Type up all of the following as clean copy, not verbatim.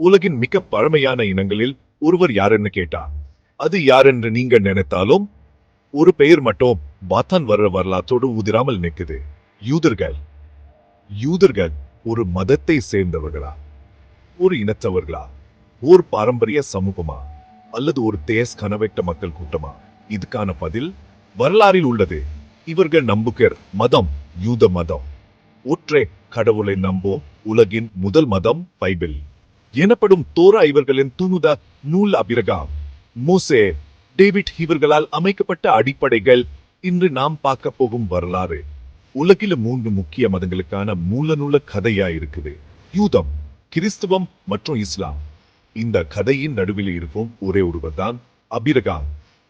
உலகின் மிக பழமையான இனங்களில் ஒருவர் யாருன்னு கேட்டா அது யாரென்று நீங்க நினைத்தாலும் ஒரு பெயர் மட்டும் பாத்தான் வர்ற வரலாற்றோடு உதிராமல் நிற்குது. யூதர்கள். யூதர்கள் ஒரு மதத்தை சேர்ந்தவர்களா, ஒரு இனத்தவர்களா, ஒரு பாரம்பரிய சமூகமா, அல்லது ஒரு தேஸ் கனவெட்ட மக்கள் கூட்டமா? இதுக்கான பதில் வரலாறில் உள்ளது. இவர்கள் நம்புகிற மதம் யூத மதம். ஒற்றை கடவுளை நம்பும் உலகின் முதல் மதம் பைபிள் எனப்படும் தோரா இவர்களின் துணுத நூல். அபிரகாம், மோசே, டேவிட் இவர்களால் அமைக்கப்பட்ட அடிப்படைகள் இன்று நாம் பார்க்க போகும் வரலாறு. உலகில 3 முக்கிய மதங்களுக்கான மூலநூல கதையா இருக்குது: யூதம், கிறிஸ்தவம் மற்றும் இஸ்லாம். இந்த கதையின் நடுவில் இருக்கும் ஒரே ஒருவர் தான் அபிரகாம்.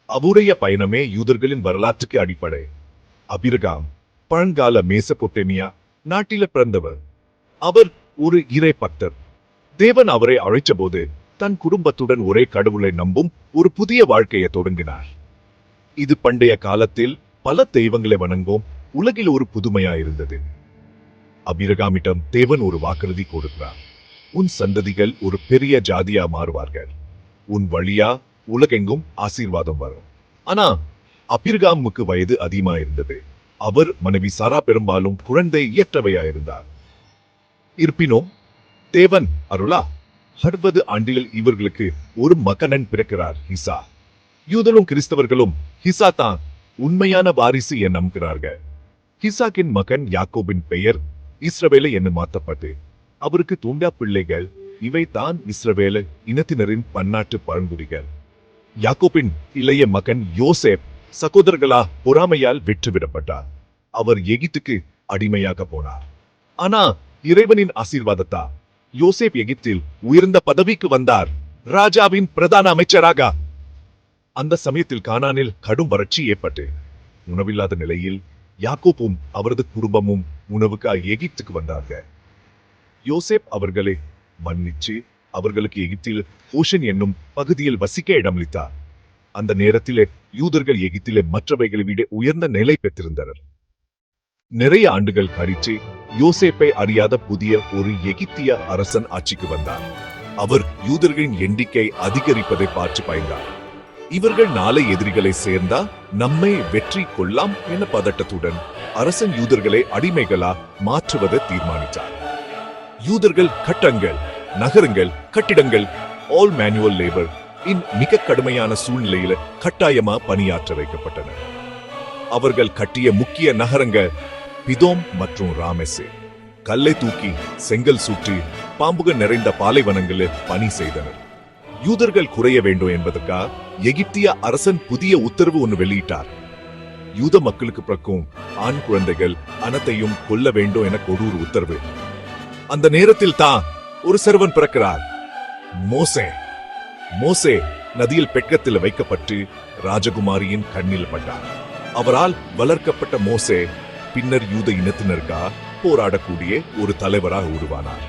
அவருடைய பயணமே யூதர்களின் வரலாற்றுக்கு அடிப்படை. அபிரகாம் பழங்கால மெசொப்பொத்தேமியா நாட்டில பிறந்தவர். அவர் ஒரு இறை பக்தர். தேவன் அவரை அழைச்சபோது தன் குடும்பத்துடன் ஒரே கடவுளை நம்பும் ஒரு புதிய வாழ்க்கையை தொடங்கினார். இது பண்டைய காலத்தில் பல தெய்வங்களை வணங்கும் உலகில் ஒரு புதுமையா இருந்தது. அபிரகாமிடம் தேவன் ஒரு வாக்குறுதி கொடுக்கிறார்: உன் சந்ததிகள் ஒரு பெரிய ஜாதியா மாறுவார்கள், உன் வழியா உலகெங்கும் ஆசீர்வாதம் வரும். ஆனா அபிரகாமுக்கு வயது அதிகமா இருந்தது. அவர் மனைவி சாரா பெரும்பாலும் குழந்தை இயற்றவையா இருந்தார். இருப்பினும் தேவன் அருளா 60 ஆண்டுகள் இவர்களுக்கு ஒரு மகனன் பிறக்கிறார், ஹிசா. யூதரும் கிறிஸ்தவர்களும் ஹிசா தான் உண்மையான வாரிசு என நம்புகிறார்கள். ஹிசாக்கின் மகன் யாக்கோபின் பெயர் இஸ்ரவேல என்று மாற்றப்பட்டு அவருக்கு தூண்டா பிள்ளைகள். இவை தான் இஸ்ரவேல இனத்தினரின் பன்னாட்டு பழங்குடிகள். யாக்கோபின் இளைய மகன் யோசேப் சகோதரர்களா பொறாமையால் வெற்றுவிடப்பட்டார். அவர் எகிப்துக்கு அடிமையாக போனார். ஆனா இறைவனின் ஆசீர்வாதத்தா யோசேப் எகிப்தில் உயர்ந்த பதவிக்கு வந்தார், ராஜாவின் பிரதான அமைச்சராக. அந்த சமயத்தில் கானானில் கடும் வறட்சி ஏற்பட்டு உணவில்லாத நிலையில் யாக்கோபும் அவரது குடும்பமும் உணவுக்காக எகிப்துக்கு வந்தார்கள். யோசேப் அவர்களை மன்னிச்சு அவர்களுக்கு எகிப்தில் ஓஷன் என்னும் பகுதியில் வசிக்க இடமளித்தார். அந்த நேரத்திலே யூதர்கள் எகிப்திலே மற்றவைகளை விட உயர்ந்த நிலை பெற்றிருந்தனர். நிறைய ஆண்டுகள் கழிச்சு யோசேப்பை அறியாத புதிய ஒரு எகிப்திய அரசன் ஆட்சிக்கு வந்தார். அவர் யூதர்களின் எண்ணிக்கை அதிகரிப்பதை பார்த்து பயந்தார். இவர்கள் நாளை எதிரிகளை சேர்ந்தா நம்மை வெற்றி கொள்ளலாம் என பதட்டத்துடன் அரசன் யூதர்களை அடிமைகளா மாற்றுவதை தீர்மானித்தார். யூதர்கள் கட்டங்கள், நகரங்கள், கட்டிடங்கள், ஆல் மேனுவல் லேபர் இன் மிக கடுமையான சூழ்நிலையில கட்டாயமா பணியாற்ற வைக்கப்பட்டனர். அவர்கள் கட்டிய முக்கிய நகரங்கள் பிதோம் மற்றும் ராமெசே. கல்லை தூக்கி செங்கல் சுற்றி பாம்புகள் நிறைந்த பாலைவனங்களில் பணி செய்தனர். யூதர்கள் குறைய வேண்டும் என்பதற்காக எகிப்திய அரசன் புதிய உத்தரவு ஒன்று வெளியிட்டார். யூத மக்களுக்கு பிறக்கும் ஆண் குழந்தைகள் அனைத்தையும் கொல்ல வேண்டும் என கொடூர உத்தரவு. அந்த நேரத்தில் தான் ஒரு சிறுவன் பிறக்கிறார், மோசே. மோசே நதியில் பெட்டகத்தில் வைக்கப்பட்டு ராஜகுமாரியின் கண்ணில் பட்டார். அவரால் வளர்க்கப்பட்ட மோசே பின்னர் யூத இனத்தினருக்காக போராடக்கூடிய ஒரு தலைவராக உருவானார்.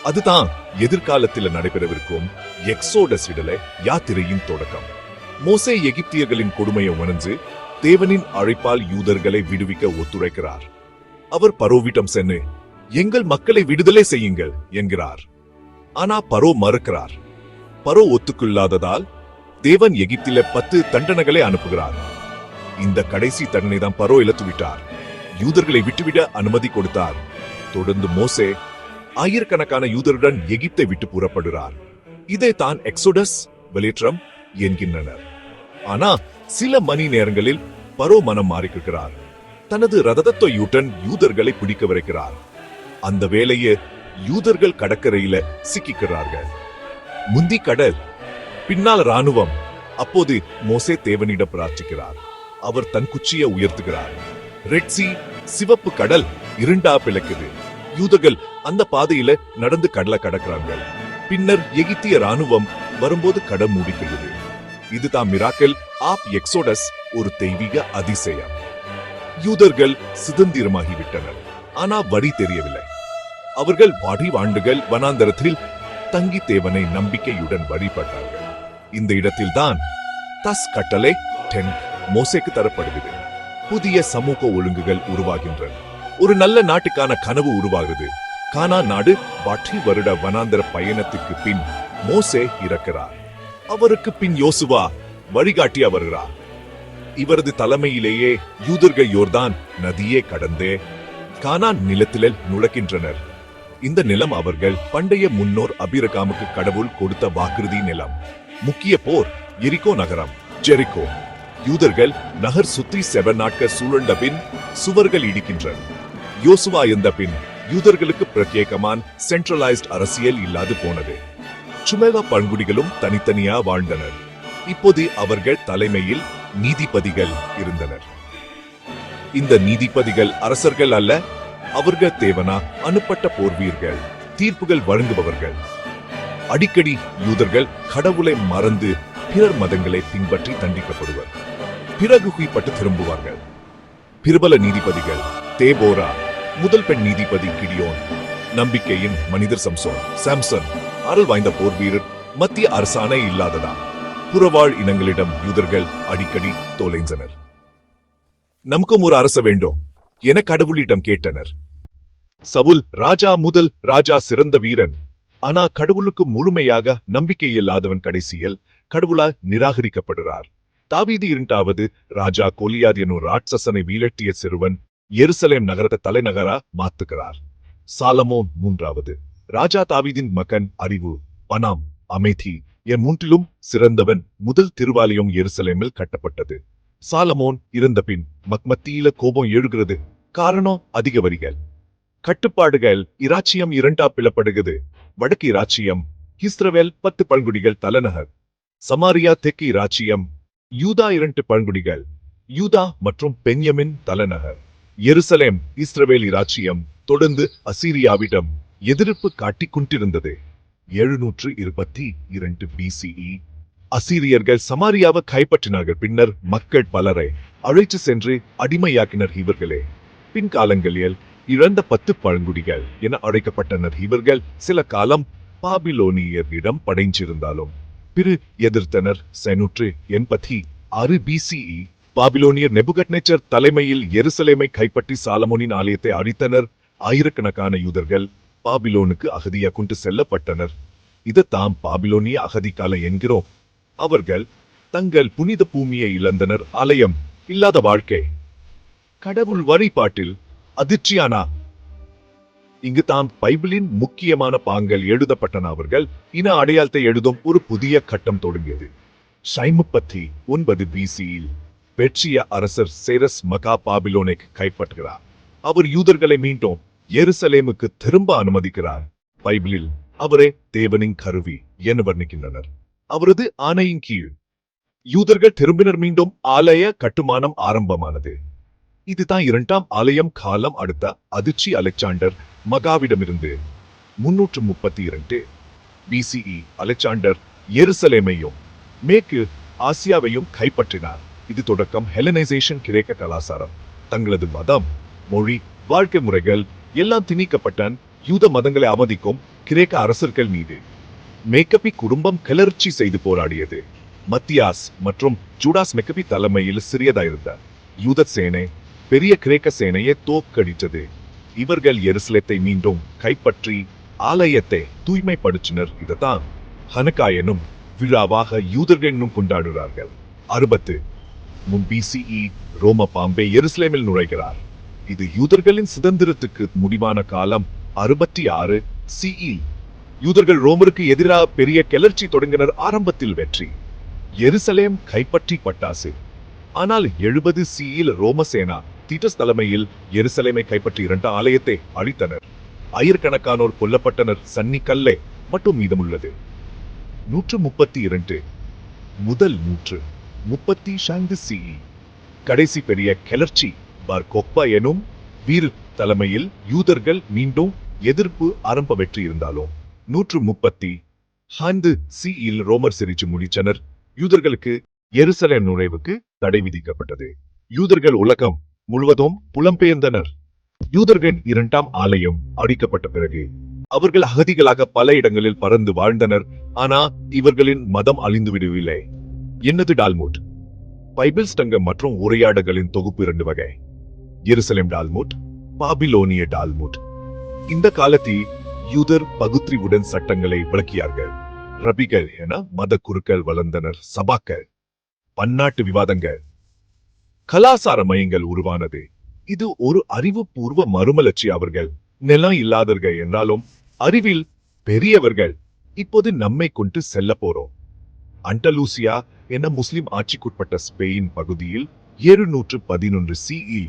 அதுதான் எதிர்காலத்தில் நடைபெறவிருக்கும் எக்ஸோடஸ் விடுதலை யாத்திரையின் தொடக்கம். மோசே எகிப்தியர்களின் கொடுமையை உணர்ந்து தேவனின் அழைப்பால் யூதர்களை விடுவிக்க ஒத்துழைக்கிறார். அவர் பரோவிடம் சென்று எங்கள் மக்களை விடுதலை செய்யுங்கள் என்கிறார். ஆனா பரோ மறுக்கிறார். பரோ ஒத்துக்கொள்ளாததால் தேவன் எகிப்தில 10 தண்டனைகளை அனுப்புகிறார். இந்த கடைசி தண்டனை தான் பரோ இழத்துவிட்டார். யூதர்களை விட்டுவிட அனுமதி கொடுத்தார். தொடர்ந்து மோசே ஆயிரக்கணக்கான யூதருடன் எகிப்தை விட்டு புறப்படுகிறார். இதை தான் எக்ஸோடஸ், வெளியேற்றம் என்கின்றனர். ஆனா சில மணி நேரங்களில் பரோ மனம் மாறிக்கிறார். தனது ரதத்தையுடன் யூதர்களை பிடிக்க வைக்கிறார். அந்த வேளையே யூதர்கள் கடற்கரையில சிக்கிறார்கள். முந்தி கடல், பின்னால் ராணுவம். அப்போது மோசே தேவனிடம் பிரார்த்திக்கிறார். அவர் தன் குச்சியை உயர்த்துகிறார். ரெட் சி, சிவப்பு கடல் இரண்டா பிளக்குது. யூதர்கள் அந்த பாதையில நடந்து கடலை கடக்கிறாங்க. பின்னர் எகிப்திய ராணுவம் வரும்போது கடல் மூடிக்கிறது. இதுதான் மிராக்கிள் ஆப் எக்ஸோடஸ், ஒரு தெய்வீக அதிசயம். யூதர்கள் சுதந்திரமாகிவிட்டனர். ஆனா வழி தெரியவில்லை. அவர்கள் ஆண்டுகள் வனாந்தரத்தில் தங்கி தேவனை நம்பிக்கையுடன் வழிபட்டார்கள். இந்த இடத்தில்தான் தஸ் கட்டளை 10 மோசேக்கு தரப்படுகிறது. புதிய சமூக ஒழுங்குகள் உருவாகின்றன. ஒரு நல்ல நாட்டுக்கான கனவு உருவாகிறது. கானா நாடு பற்றி வருட வனாந்தர பயணத்துக்கு பின் மோசே இறக்கிறார். அவருக்கு பின் யோசுவா வழிகாட்டியா வருகிறார். இவரது தலைமையிலேயே யூதர்கள் யோர்தான் நதியே கடந்து கானான் நிலத்திலே நுழைக்கின்றனர். இந்த நிலம் அவர்கள் பண்டைய முன்னோர் அபிரகாமுக்கு கடவுள் கொடுத்த வாக்குறுதி நிலம். முக்கிய போர் எரிகோ நகரம், ஜெரிகோ. யூதர்கள் நகர் சுற்றி 7 நாட்கள் சூழண்ட பின் சுவர்கள் இடிக்கின்றன. யோசுவா இருந்த பின் யூதர்களுக்கு பிரத்யேகமான சென்ட்ரலைஸ்ட் அரசியல் இல்லாது போனது. சுமேலா பழங்குடிகளும் தனித்தனியா வாழ்ந்தனர். இப்போது அவர்கள் தலைமையில் நீதிபதிகள் இருந்தனர். இந்த நீதிபதிகள் அரசர்கள் அல்ல, அவர்கள் தேவனா அனுப்பட்ட போர்வீர்கள், தீர்ப்புகள் வழங்குபவர்கள். அடிக்கடி யூதர்கள் கடவுளை மறந்து பிறர் மதங்களை பின்பற்றி தண்டிக்கப்படுவர். பிறகு குய்பட்டு திரும்புவார்கள். பிரபல நீதிபதிகள் தேபோரா, முதல் பெண் நீதிபதி கிடியோன், நம்பிக்கையின் மனிதர் சாம்சன், அருள் வாய்ந்த போர் வீரர். மத்திய அரசாணை இல்லாததா புறவாழ் இனங்களிடம் யூதர்கள் அடிக்கடி தொலைந்தனர். நமக்கும் ஒரு அரச வேண்டும் என கடவுளிடம் கேட்டனர். சவுல் முதல் ராஜா சிறந்த வீரன், ஆனா கடவுளுக்கு முழுமையாக நம்பிக்கை இல்லாதவன் கடைசியில் கடவுளால் நிராகரிக்கப்படுகிறார். தாவீது 2வது ராஜா கோலியாத் எனும் ராட்சசனை வீழ்த்திய சிறுவன் எருசலேம் நகரத்தை தலைநகரா மாத்துகிறார். சாலமோன் 3வது ராஜா தாவீதின் மகன், அறிவு, பணம், அமைதி என் மூன்றிலும் சிறந்தவன். முதல் திருவாலயம் எருசலேமில் கட்டப்பட்டது. சாலமோன் இறந்த பின் மத்தியில கோபம் எழுகிறது. காரணம் அதிக வரிகள், கட்டுப்பாடுகள். இராச்சியம் 2ஆ பிளப்படுகிறது. வடக்கு இராச்சியம் இஸ்ரவேல் 10 பழங்குடிகள் தலைநகர், சமாரியா தெற்கு இராச்சியம் யூதா 2 பழங்குடிகள், யூதா மற்றும் பென்யமின் தலைநகர். எருசலேம் இஸ்ரவேல் இராச்சியம் தொடர்ந்து அசீரியாவிடம் எதிர்ப்பு காட்டிக் கொண்டிருந்தது. 722 BCE அசீரியர்கள் சமாரியாவை கைப்பற்றினார்கள். பின்னர் மக்கள் பலரை அழைத்து சென்று அடிமையாக்கினர். இவர்களே பின்காலங்களில் இழந்த 10 பழங்குடிகள் என அழைக்கப்பட்டனர். இவர்கள் சில காலம் பாபிலோனியரிடம் படைஞ்சிருந்தாலும் பிறு எதிர்த்தனர். 586 BCE பாபிலோனியர் நெபுகட்நேச்சர் தலைமையில் எருசலேமை கைப்பற்றி சாலமோனின் ஆலயத்தை அழித்தனர். ஆயிரக்கணக்கான யூதர்கள் பாபிலோனுக்கு அகதியா கொண்டு செல்லப்பட்டனர். இதைத்தான் பாபிலோனிய அகதிக்கால என்கிறோம். அவர்கள் தங்கள் புனித பூமியை இழந்தனர். ஆலயம் இல்லாத வாழ்க்கை, கடவுள் வழிபாட்டில் அதிர்ச்சியானா. இங்கு தான் பைபிளின் முக்கியமான பாங்கள் எழுதப்பட்டன. அவர்கள் இன அடையாளத்தை எழுதும் ஒரு புதிய கட்டம் தொடங்கியது. 59 BCயில் பெர்சிய அரசர் சேரஸ் மகா பாபிலோனை கைப்பற்றுகிறார். அவர் யூதர்களை மீண்டும் எருசலேமுக்கு திரும்ப அனுமதிக்கிறார். பைபிளில் அவரே தேவனின் கருவி என வர்ணிக்கின்றனர். அவரது ஆணையின் கீழ் யூதர்கள் திரும்பினர். மீண்டும் ஆலய கட்டுமானம் ஆரம்பமானது. இதுதான் 2ஆம் ஆலயம் காலம். அடுத்த அதிர்ச்சி அலெக்சாண்டர் மகாவிடமிருந்து 332 BCE அலெக்சாண்டர் எருசலேமையும் மேற்கு ஆசியாவையும் கைப்பற்றினார். இது தொடக்கம் ஹெலனைசேஷன். கிரேக்க கலாச்சாரம், தங்களது மதம், மொழி, வாழ்க்கை முறைகள் எல்லாம் திணிக்கப்பட்ட யூத மதங்களை அவமதிக்கும் கிரேக்க அரசர்கள் மீது மேக்கப்பி குடும்பம் கிளர்ச்சி செய்து போராடியது. மத்தியாஸ் மற்றும் ஜூடாஸ் மெக்கபி தலைமையில் சிறியதாயிருந்த யூத சேனை பெரிய கிரேக்க சேனையை தோற்கடித்தது. இவர்கள் எருசலேத்தை மீண்டும் கைப்பற்றி ஆலயத்தை தூய்மைப்படுத்தினர். இதுதான் ஹனுக்கா எனும் விழாவாக யூதர்கள் இன்னும் கொண்டாடுகிறார்கள். 63 BCE ரோம பாம்பே எருசலேமில் நுழைகிறார். இது யூதர்களின் சுதந்திரத்துக்கு முடிவான காலம். 66 CE யூதர்கள் ரோமருக்கு எதிராக பெரிய கிளர்ச்சி தொடங்கினர். ஆரம்பத்தில் வெற்றி, எருசலேம் கைப்பற்றி பட்டாசு. ஆனால் 70 CEயில் ரோம சேனா தீட்டஸ் தலைமையில் எருசலேமை கைப்பற்றி 2ஆம் ஆலயத்தை அழித்தனர். ஆயிரக்கணக்கானோர் கொல்லப்பட்டனர். சன்னி கல்லே மட்டும் மீதமுள்ளது. 132 முதல் 135 CE கடைசி பெரிய கிளர்ச்சி பார் கோக்பா எனும் வீர் தலைமையில் யூதர்கள் மீண்டும் எதிர்ப்பு ஆரம்ப வெற்றி இருந்தாலும் 135 CEயில் ரோமர் சிரிச்சு முடிச்சனர். யூதர்களுக்கு எருசலேம் நுழைவுக்கு தடை விதிக்கப்பட்டது. யூதர்கள் உலகம் முழுவதும் புலம்பெயர்ந்தனர். யூதர்கள் 2ஆம் ஆலயம் அடிக்கப்பட்ட பிறகு அவர்கள் அகதிகளாக பல இடங்களில் பறந்து வாழ்ந்தனர். ஆனா இவர்களின் மதம் அழிந்துவிடவில்லை. என்னது டால்முட்? பைபிள் ஸ்தங்கம் மற்றும் உரையாடல்களின் தொகுப்பு 2 வகை. எருசலேம் டால்முட், பாபிலோனிய டால்முட். இந்த காலத்தில் யூதர் பகுத்தறிவுடன் சட்டங்களை விளக்கியார்கள். ரபிகள் என மத குருக்கள் வளர்ந்தனர். சபாக்கள், பன்னாட்டு விவாதங்கள், கலாசார மையங்கள் உருவானது. இது ஒரு அறிவுபூர்வ மறுமலர்ச்சி. அவர்கள் நிலம் இல்லாதவர்கள் என்றாலும் அறிவில் பெரியவர்கள். இப்போது நம்மை கொண்டு செல்ல போறோம். அண்டலூசியா என முஸ்லிம் ஆட்சிக்குட்பட்ட ஸ்பெயின் பகுதியில் 711 CE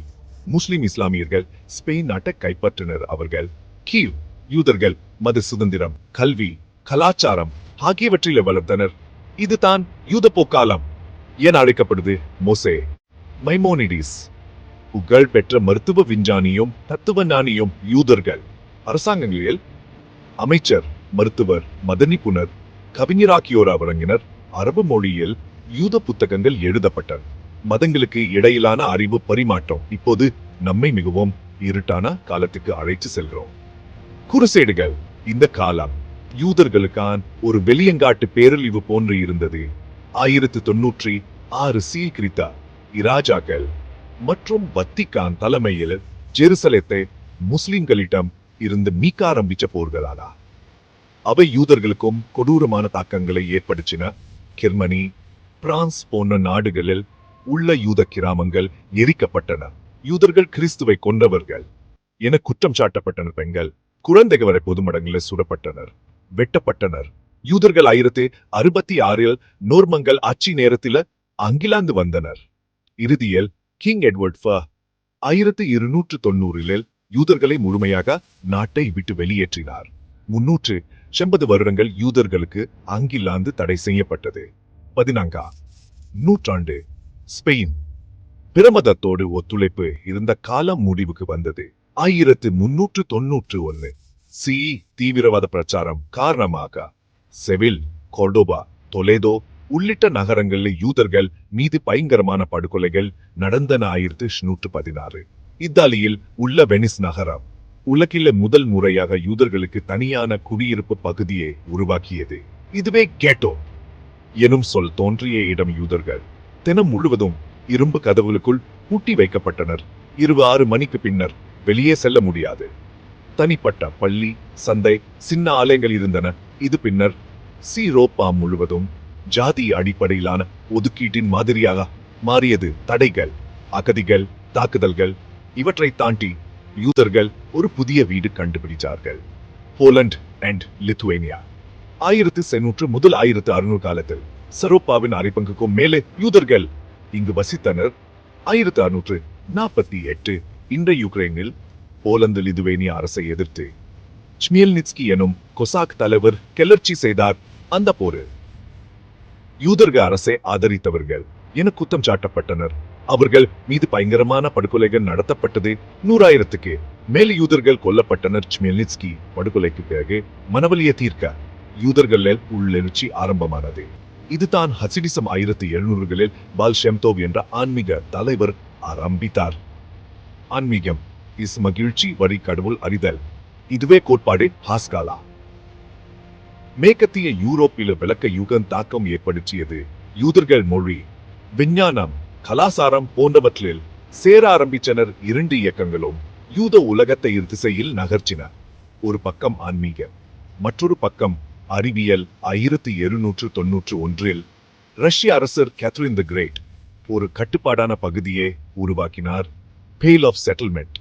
முஸ்லிம் இஸ்லாமியர்கள் ஸ்பெயின் நாட்டை கைப்பற்றினர். அவர்கள் கீழ் யூதர்கள் மத சுதந்திரம், கல்வி, கலாச்சாரம் ஆகியவற்றில் வளர்த்தனர். இதுதான் யூத போக்காலம் என அழைக்கப்படுது. மோசே மைமோனிடிஸ் புகழ் பெற்ற மருத்துவ விஞ்ஞானியும் தத்துவ ஞானியும் யூதர்கள். அரசாங்கங்களில் அமைச்சர், மருத்துவர், மத நிபுணர், கவிஞராக்கியோர் வழங்கினர். அரபு மொழியில் யூத புத்தகங்கள் எழுதப்பட்டன. மதங்களுக்கு இடையிலான அறிவு பரிமாற்றம். இப்போது நம்மை மிகவும் இருட்டான காலத்துக்கு அழைத்து செல்கிறோம். குருசேடுகள். இந்த காலம் யூதர்களுக்கான ஒரு வெளியங்காட்டு பேரழிவு போன்று இருந்தது. 1096 சீக்கிரித்த இராஜாக்கள் மற்றும் வத்திக்கான் தலைமையில் ஜெருசலேத்தை முஸ்லிம்களிடம் இருந்து மீட்க ஆரம்பிச்ச போர்களானா அவை யூதர்களுக்கும் கொடூரமான தாக்கங்களை ஏற்படுத்தின. ஜெர்மனி, பிரான்ஸ் போன்ற நாடுகளில் உள்ள யூத கிராமங்கள் எரிக்கப்பட்டன. யூதர்கள் கிறிஸ்துவை கொண்டவர்கள் என குற்றம் சாட்டப்பட்டனர். பெண்கள், குழந்தைகள் வரை பொதுமடங்களில் சுடப்பட்டனர், வெட்டப்பட்டனர். யூதர்கள் 1066 நோர்மங்கள் ஆட்சி நேரத்தில் அங்கிலாந்து வந்தனர். இறுதியில் கிங் எட்வர்ட் 1290 யூதர்களை முழுமையாக நாட்டை விட்டு வெளியேற்றினார். 380 வருடங்கள் யூதர்களுக்கு அங்கிலாந்து தடை செய்யப்பட்டது. 14ஆம் நூற்றாண்டு ஸ்பெயின் பிரமதத்தோடு ஒத்துழைப்பு இருந்த காலம் முடிவுக்கு வந்தது. 1391 CE தீவிரவாத பிரச்சாரம் காரணமாக செவில், கோர்டோபா, தொலேதோ உள்ளிட்ட நகரங்களில் யூதர்கள் மீது பயங்கரமான படுகொலைகள் நடந்தன. 1816 இத்தாலியில் உள்ள வெனிஸ் நகரம் உலகில் முதல் முறையாக யூதர்களுக்கு தனியான குடியிருப்பு பகுதியை உருவாக்கியது. இதுவே கேட்டோ எனும் சொல் தோன்றிய இடம். யூதர்கள் தினம் முழுவதும் இரும்பு கதவுகளுக்குள் பூட்டி வைக்கப்பட்டனர். 26 மணிக்கு பின்னர் வெளியே செல்ல முடியாது. தனிப்பட்ட பள்ளி, சந்தை, சின்ன ஆலயங்கள் இருந்தன. இது பின்னர் சீரோப்பா முழுவதும் ஜாதி அடிப்படையிலான ஒதுக்கீட்டின் மாதிரியாக மாறியது. தடைகள், அகதிகள், தாக்குதல்கள் இவற்றை தாண்டி யூதர்கள் ஒரு புதிய வீடு கண்டுபிடித்தார்கள். போலந்து அண்ட் லித்துவேனியா 1700 முதல் 1600 காலத்தில் சரோப்பாவின் அரைப்பங்குக்கும் மேலே யூதர்கள் இங்கு வசித்தனர். 1648 இன்றைய யுக்ரைனில் போலந்து லிதுவேனியா அரசை எதிர்த்து ஸ்மியல்னிட்ஸ்கி எனும் கொசாக் தலைவர் கிளர்ச்சி செய்தார். அந்த போரில் யூதர்கள் அரசை ஆதரித்தவர்கள் என குற்றம் சாட்டப்பட்டனர். அவர்கள் மீது பயங்கரமான படுகொலைகள் நடத்தப்பட்டது. 100,000க்கு மேல் யூதர்கள் கொல்லப்பட்டனர். ஸ்மியல்னிட்ஸ்கி படுகொலைக்கு பிறகு மனவலியை தீர்க்க யூதர்களில் உள்ளெழுச்சி ஆரம்பமானது. இதுதான் ஹசிடிசம். 1700களில் பால் ஷெம்தோவ் என்ற ஆன்மீக தலைவர் ஆரம்பித்தார். ஆன்மீகம் இஸ் மகிழ்ச்சி வரி கடவுள் அறிதல். இதுவே கோட்பாடு. ஹாஸ்காலா மேற்கத்திய யூரோப்பில் விளக்க யுகம் தாக்கம் ஏற்படுத்தியது. யூதர்கள் மொழி, விஞ்ஞானம், கலாசாரம் போன்றவற்றில் சேர ஆரம்பித்தனர். 2 இயக்கங்களும் யூத உலகத்தை இரு திசையில் நகர்ச்சின. ஒரு பக்கம் ஆன்மீகம், மற்றொரு பக்கம் அறிவியல். 1791 ரஷ்ய அரசர் கேத்ரின் தி கிரேட் ஒரு கட்டுப்பாடான பகுதியை உருவாக்கினார். பேல் ஆஃப் செட்டில்மெண்ட்.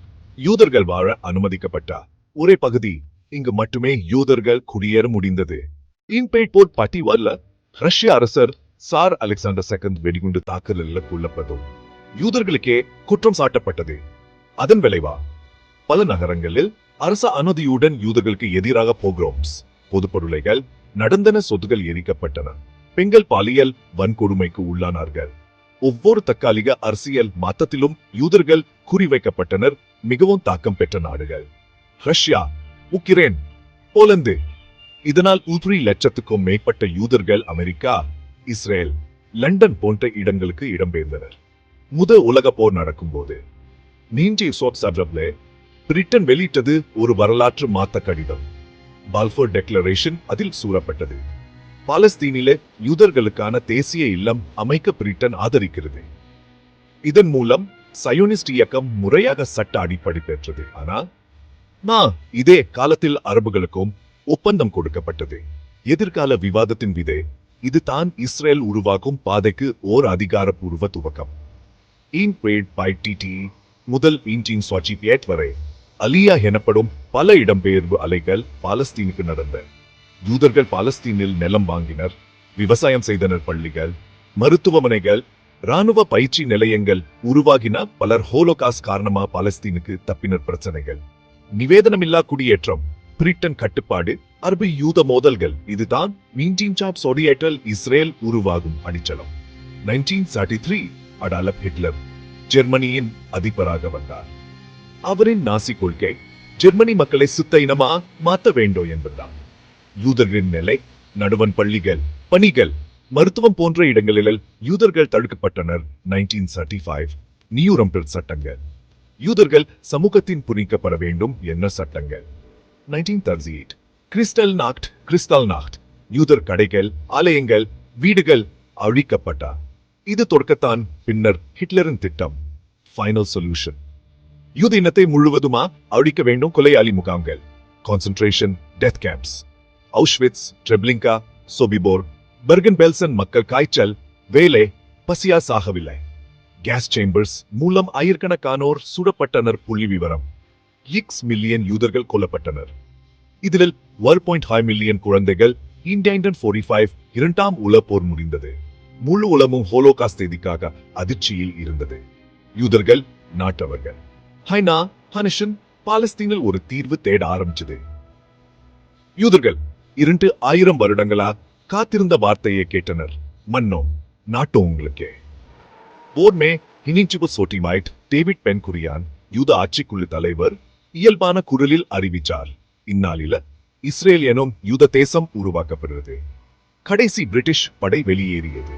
யூதர்கள் வாழ அனுமதிக்கப்பட்ட ஒரே பகுதி. இங்கு மட்டுமே யூதர்கள் குடியேற முடிந்தது. இன்பேட் போர் பட்டி வரல. ரஷ்ய அரசர் சார் அலெக்சாண்டர் II வெடிகுண்டு தாக்குதலில் கொல்லப்பட்டதும் யூதர்களுக்கே குற்றம் சாட்டப்பட்டது. அதன் விளைவா பல நகரங்களில் அரச அனுமதியுடன் யூதர்களுக்கு எதிராக போக்ரோம்ஸ், பொதுப்பொருளைகள் நடந்தன. சொத்துகள் எரிக்கப்பட்டன. பெண்கள் பாலியல் வன்கொடுமைக்கு உள்ளானார்கள். ஒவ்வொரு தற்காலிக அரசியல் மாற்றத்திலும் யூதர்கள் குறிவைக்கப்பட்டனர். மிகவும் தாக்கம் பெற்ற நாடுகள் ரஷ்யா, உக்ரைன், போலந்து. இதனால் 3 லட்சத்துக்கும் மேற்பட்ட யூதர்கள் அமெரிக்கா, இஸ்ரேல், லண்டன் போன்ற இடங்களுக்கு இடம்பெயர்ந்தனர். முதல் உலக போர் நடக்கும்போது பிரிட்டன் வெளியிட்டது ஒரு வரலாற்று மாத்த கடிதம், பால்ஃபோர் டெக்ளரேஷன். அதில் கூறப்பட்டது, பாலஸ்தீனிலே யூதர்களுக்கான தேசிய இல்லம் அமைக்க பிரிட்டன் ஆதரிக்கிறது. இதன் மூலம் சயோனிஸ்ட் இயக்கம் முறையாக சட்ட அடிப்படை பெற்றது. ஆனால் இதே காலத்தில் அரபுகளுக்கும் ஒப்பந்தம் கொடுக்கப்பட்டது. எதிர்கால விவாதத்தின் விதை இதுதான் இஸ்ரேல் உருவாக்கும் பாதைக்கு ஓர் அதிகாரப்பூர்வ துவக்கம். முதல் வரை அலியா எனப்படும் பல இடம்பெயர்வு அலைகள் பாலஸ்தீனுக்கு நடந்த. யூதர்கள் பாலஸ்தீனில் நிலம் வாங்கினர், விவசாயம் செய்தனர், பள்ளிகள், மருத்துவமனைகள், ராணுவ பயிற்சி நிலையங்கள் உருவாகின. பலர் ஹோலோகாஸ்ட் காரணமா பாலஸ்தீனுக்கு தப்பினர். பிரச்சனைகள், நிவேதனமில்லா குடியேற்றம், பிரிட்டன் கட்டுப்பாடு, அரபு யூத மோதல்கள் இதுதான் சோடியேட்டல் இஸ்ரேல் உருவாகும் அடிச்சலம். 1933 அடாலப் ஹிட்லர் ஜெர்மனியின் அதிபராக வந்தார். அவரின் நாசி கொள்கை ஜெர்மனி மக்களை சுத்த இனமா மாற்ற வேண்டும் என்பதுதான். யூதர்களின் நிலை நடுவன் பள்ளிகள், பணிகள், மருத்துவம் போன்ற இடங்களில் யூதர்கள் தடுக்கப்பட்டனர். 1935 நியூரம்பெர் சட்டங்கள். யூதர்கள் சமூகத்தின் புரிக்கப்பட வேண்டும் என்ன சட்டங்கள். 1938 கிறிஸ்டல் நாக்ட் யூதர் கடைகள், ஆலயங்கள், வீடுகள் அழிக்கப்பட்டார். இது தொடக்கத்தான். பின்னர் ஹிட்லரின் திட்டம் ஃபைனல் சொல்யூஷன். யூத இனத்தை முழுவதுமா அழிக்க வேண்டும். கொலையாளி முகாம்கள், concentration death camps, Auschwitz, ட்ரெப்லிங்கா, சோபிபோர், Bergen பெல்சன். மக்கள் காய்ச்சல், வேலை, பசியா சாகவில்லை. கேஸ் சேம்பர்ஸ் மூலம் ஆயிரக்கணக்கானோர் சுடப்பட்டனர். புள்ளி விவரம்: X மில்லியன் யூதர்கள் கொல்லப்பட்டனர். இதில் 1.5 மில்லியன் குழந்தைகள். 1945 இரண்டாம் உலகப் போர் முடிந்தது. முழு உலகமும் ஹோலோகாஸ்ட் தேதிக்காக அதிர்ச்சியில் இருந்தது. யூதர்கள் நாட்டவர்கள் பாலஸ்தீனில் ஒரு தீர்வு தேட ஆரம்பிச்சது. யூதர்கள் 2000 வருடங்களா காத்திருந்த வார்த்தையை கேட்டனர். மன்னோ நாட்டோ உங்களுக்கே. போர்மே சோட்டிமைட் டேவிட் பென் குரியான் யூத ஆட்சிக்குழு தலைவர் இயல்பான குரலில் அறிவிச்சார். இந்நாளில இஸ்ரேல் எனும் யூத தேசம் உருவாக்கப்படுகிறது. கடைசி பிரிட்டிஷ் படை வெளியேறியது.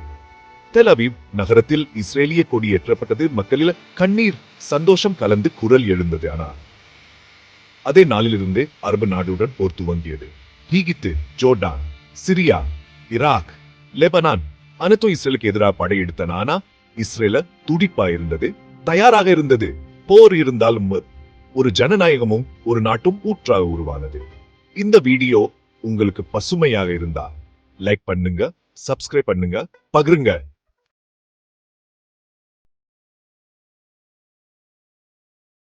தெல் அவீவ் நகரத்தில் இஸ்ரேலிய கொடி ஏற்றப்பட்டது. மக்களில் கண்ணீர், சந்தோஷம் கலந்து குரல் எழுந்தது. ஆனால் அதே நாளிலிருந்து அரபு நாடுடன் போர் துவங்கியது. ஈகிப்து, ஜோர்டான், சிரியா, ஈராக், லெபனான் அனைத்தும் இஸ்ரேலுக்கு எதிராக படையெடுத்தன. ஆனா இஸ்ரேல துடிப்பா இருந்தது, தயாராக இருந்தது. போர் இருந்தாலும் ஒரு ஜனநாயகமும் ஒரு நாட்டும் ஊற்றாக உருவானது. இந்த வீடியோ உங்களுக்கு பசுமையாக இருந்தா லைக் பண்ணுங்க, சப்ஸ்கிரைப் பண்ணுங்க, பகிருங்க.